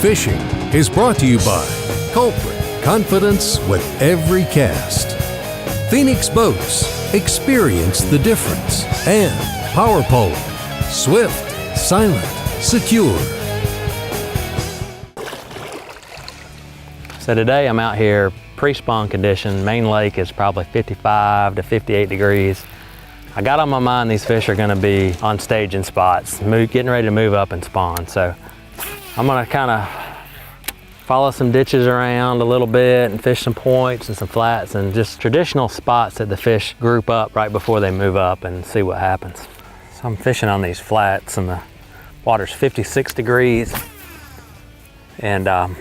Fishing is brought to you by Culprit, confidence with every cast. Phoenix Boats, experience the difference. And Power Pole, swift, silent, secure. So today I'm out here pre-spawn condition. Main Lake is probably 55 to 58 degrees. I got on my mind these fish are gonna be on staging spots, getting ready to move up and spawn. So I'm gonna kind of follow some ditches around a little bit and fish some points and some flats and just traditional spots that the fish group up right before they move up and see what happens. So I'm fishing on these flats and the water's 56 degrees. And I'm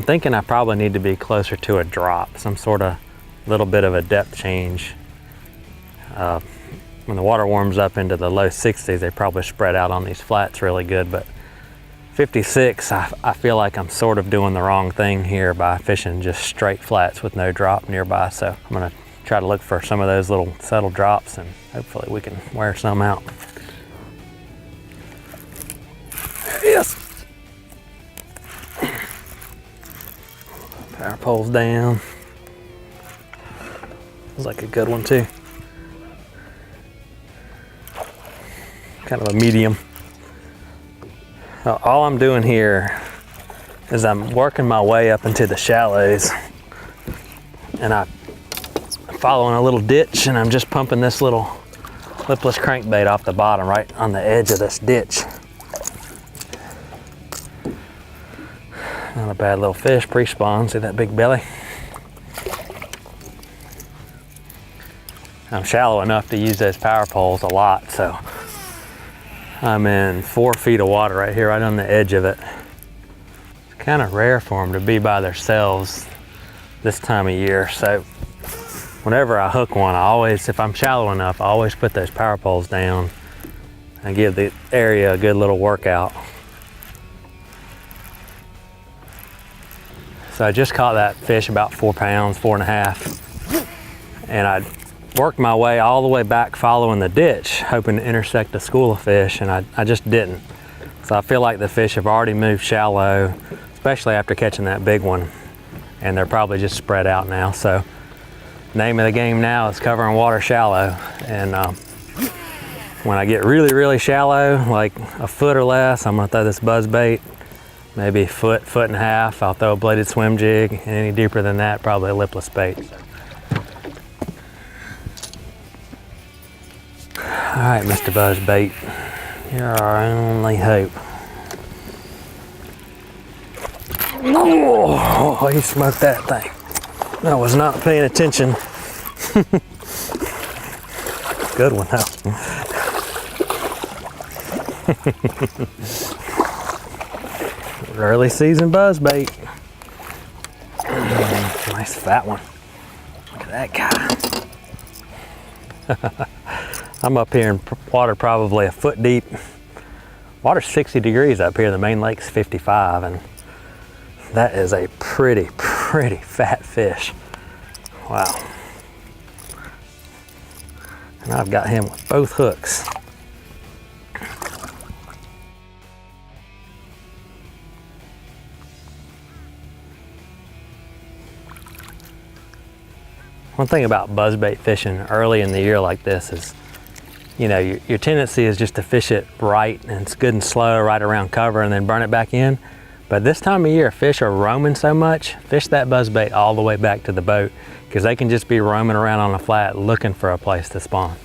thinking I probably need to be closer to a drop, some sort of little bit of a depth change. When the water warms up into the low 60s, they probably spread out on these flats really good, but 56, I feel like I'm sort of doing the wrong thing here by fishing just straight flats with no drop nearby. So I'm gonna try to look for some of those little subtle drops and hopefully we can wear some out. Yes. Power pole's down. Looks like a good one too. Kind of a medium. All I'm doing here is I'm working my way up into the shallows and I'm following a little ditch and I'm just pumping this little lipless crankbait off the bottom right on the edge of this ditch. Not a bad little fish, pre-spawn. See that big belly? I'm shallow enough to use those power poles a lot, so I'm in 4 feet of water right here, right on the edge of it. It's kind of rare for them to be by themselves this time of year, so whenever I hook one, I always, if I'm shallow enough, I always put those power poles down and give the area a good little workout. So I just caught that fish about 4 pounds, 4.5, and I worked my way all the way back following the ditch, hoping to intersect a school of fish, and I just didn't. So I feel like the fish have already moved shallow, especially after catching that big one, and they're probably just spread out now. So name of the game now is covering water shallow, and when I get really, really shallow, like a foot or less, I'm gonna throw this buzz bait, maybe a foot, foot and a half. I'll throw a bladed swim jig, and any deeper than that, probably a lipless bait. All right, Mr. Buzzbait, you're our only hope. Oh, he smoked that thing. I was not paying attention. Good one, though. Early season buzzbait. Nice fat one. Look at that guy. I'm up here in water probably a foot deep. Water's 60 degrees up here. The main lake's 55, and that is a pretty fat fish. Wow. And I've got him with both hooks. One thing about buzzbait fishing early in the year like this is, you know, your tendency is just to fish it right, and it's good and slow right around cover and then burn it back in. But this time of year, fish are roaming so much, fish that buzzbait all the way back to the boat, because they can just be roaming around on a flat looking for a place to spawn.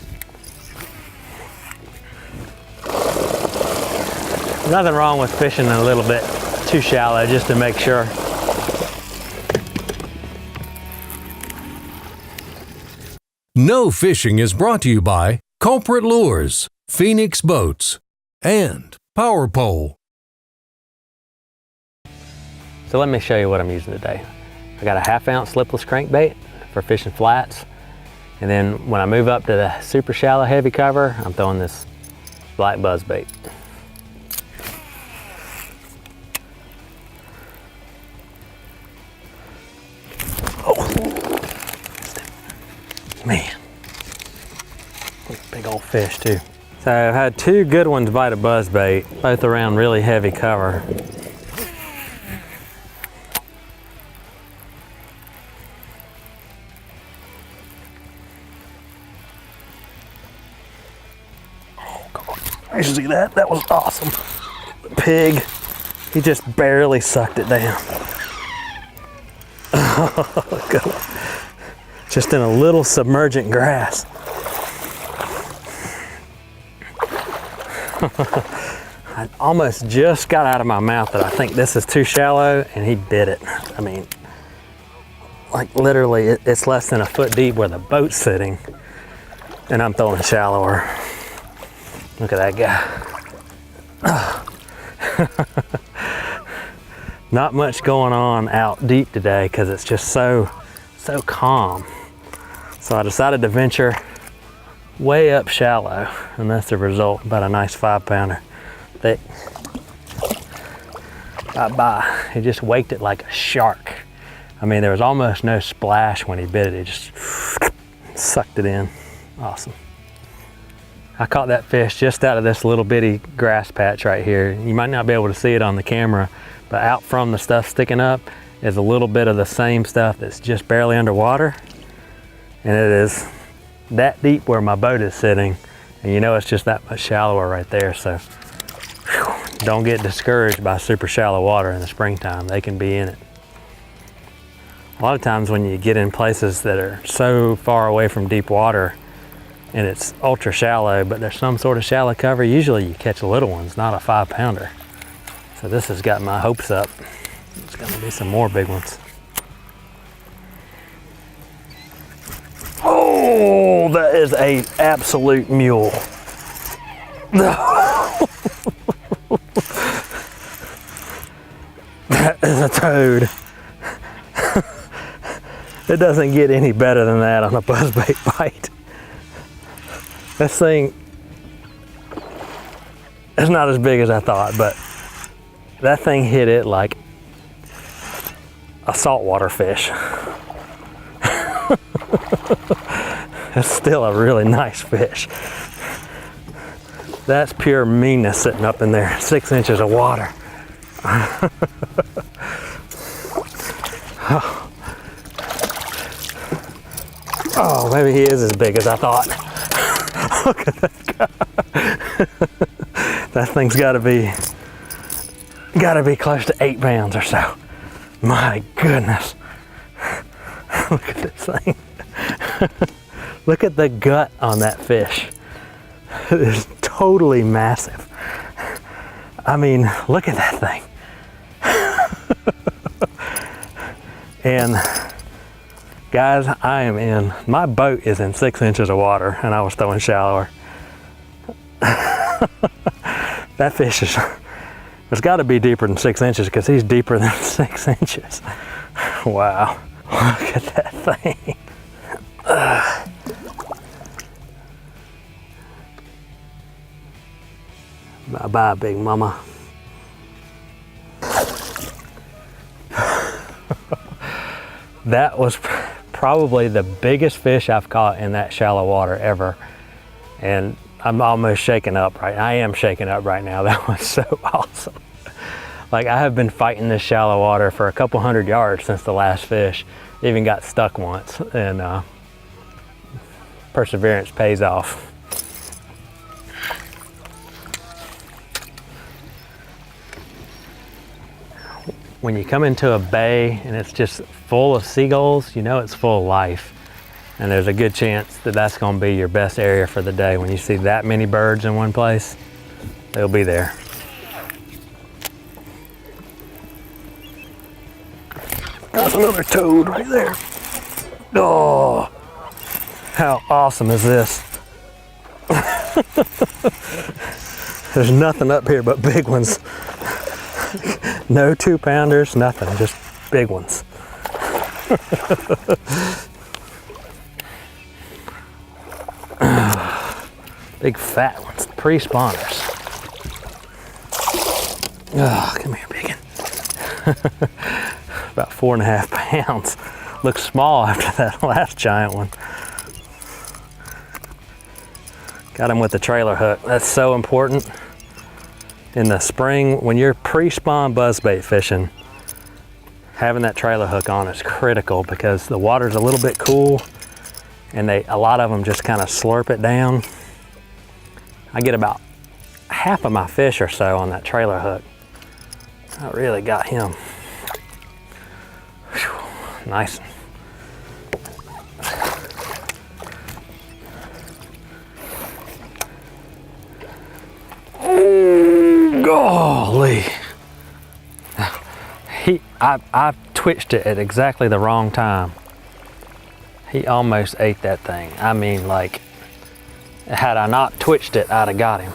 Nothing wrong with fishing a little bit too shallow just to make sure. No Fishing is brought to you by Culprit Lures, Phoenix Boats, and Power Pole. So let me show you what I'm using today. I got a 1/2 ounce lipless crankbait for fishing flats. And then when I move up to the super shallow heavy cover, I'm throwing this black buzzbait. Oh, man. Big old fish too. So I've had 2 good ones bite a buzzbait, both around really heavy cover. see that? That was awesome. The pig, he just barely sucked it down. Just in a little submergent grass. I almost just got out of my mouth that I think this is too shallow, and he bit it. I mean, like literally it's less than a foot deep where the boat's sitting, and I'm throwing shallower. Look at that guy. Not much going on out deep today because it's just so calm. So I decided to venture way up shallow, and that's the result. About a nice 5-pounder thick. Bye-bye. He just waked it like a shark. I mean, there was almost no splash when he bit it. He just sucked it in. Awesome. I caught that fish just out of this little bitty grass patch right here. You might not be able to see it on the camera, but out from the stuff sticking up is a little bit of the same stuff that's just barely underwater. And it is that deep where my boat is sitting. And you know it's just that much shallower right there. So don't get discouraged by super shallow water in the springtime. They can be in it. A lot of times when you get in places that are so far away from deep water and it's ultra shallow, but there's some sort of shallow cover, usually you catch little ones, not a 5-pounder. So this has got my hopes up. There's gonna be some more big ones. Oh, that is an absolute mule. That is a toad. It doesn't get any better than that on a buzzbait bite. This thing is not as big as I thought, but that thing hit it like a saltwater fish. It's still a really nice fish. That's pure meanness sitting up in there, 6 inches of water. Oh, maybe he is as big as I thought. Look at that guy. That thing's gotta be close to 8 pounds or so. My goodness. Look at this thing. Look at the gut on that fish. It is totally massive. I mean, look at that thing. And guys, my boat is in 6 inches of water and I was throwing shallower. That fish it's gotta be deeper than 6 inches because he's deeper than 6 inches. Wow, look at that thing. Bye-bye, big mama. That was probably the biggest fish I've caught in that shallow water ever. And I'm almost shaken up I am shaken up right now. That was so awesome. Like, I have been fighting this shallow water for a couple 100 yards since the last fish. Even got stuck once, and perseverance pays off. When you come into a bay and it's just full of seagulls, you know it's full of life. And there's a good chance that that's gonna be your best area for the day. When you see that many birds in one place, they'll be there. That's another toad right there. Oh, how awesome is this? There's nothing up here but big ones. No 2-pounders, nothing, just big ones. Big fat ones, pre-spawners. Oh, come here, biggin. About 4.5 pounds. Looks small after that last giant one. Got him with the trailer hook. That's so important. In the spring, when you're pre-spawn buzzbait fishing, having that trailer hook on is critical because the water's a little bit cool and a lot of them just kind of slurp it down. I get about half of my fish or so on that trailer hook. I really got him. Whew, nice. Oh, golly. I twitched it at exactly the wrong time. He almost ate that thing. I mean, like, had I not twitched it, I'd have got him.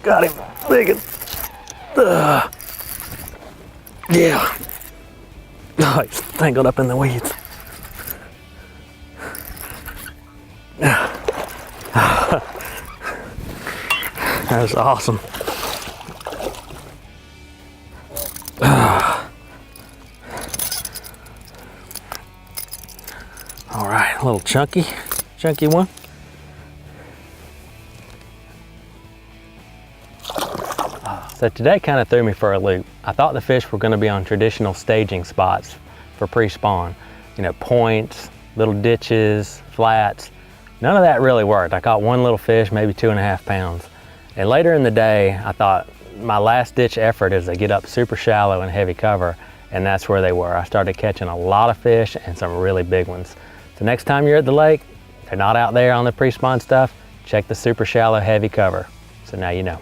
Got him, big one. Yeah. Oh, he's tangled up in the weeds. That was awesome. All right, a little chunky one. So today kind of threw me for a loop. I thought the fish were going to be on traditional staging spots for pre-spawn. You know, points, little ditches, flats. None of that really worked. I caught one little fish, maybe 2.5 pounds. And later in the day, I thought my last ditch effort is to get up super shallow and heavy cover, and that's where they were. I started catching a lot of fish and some really big ones. So next time you're at the lake, they're not out there on the pre-spawn stuff, check the super shallow heavy cover. So now you know.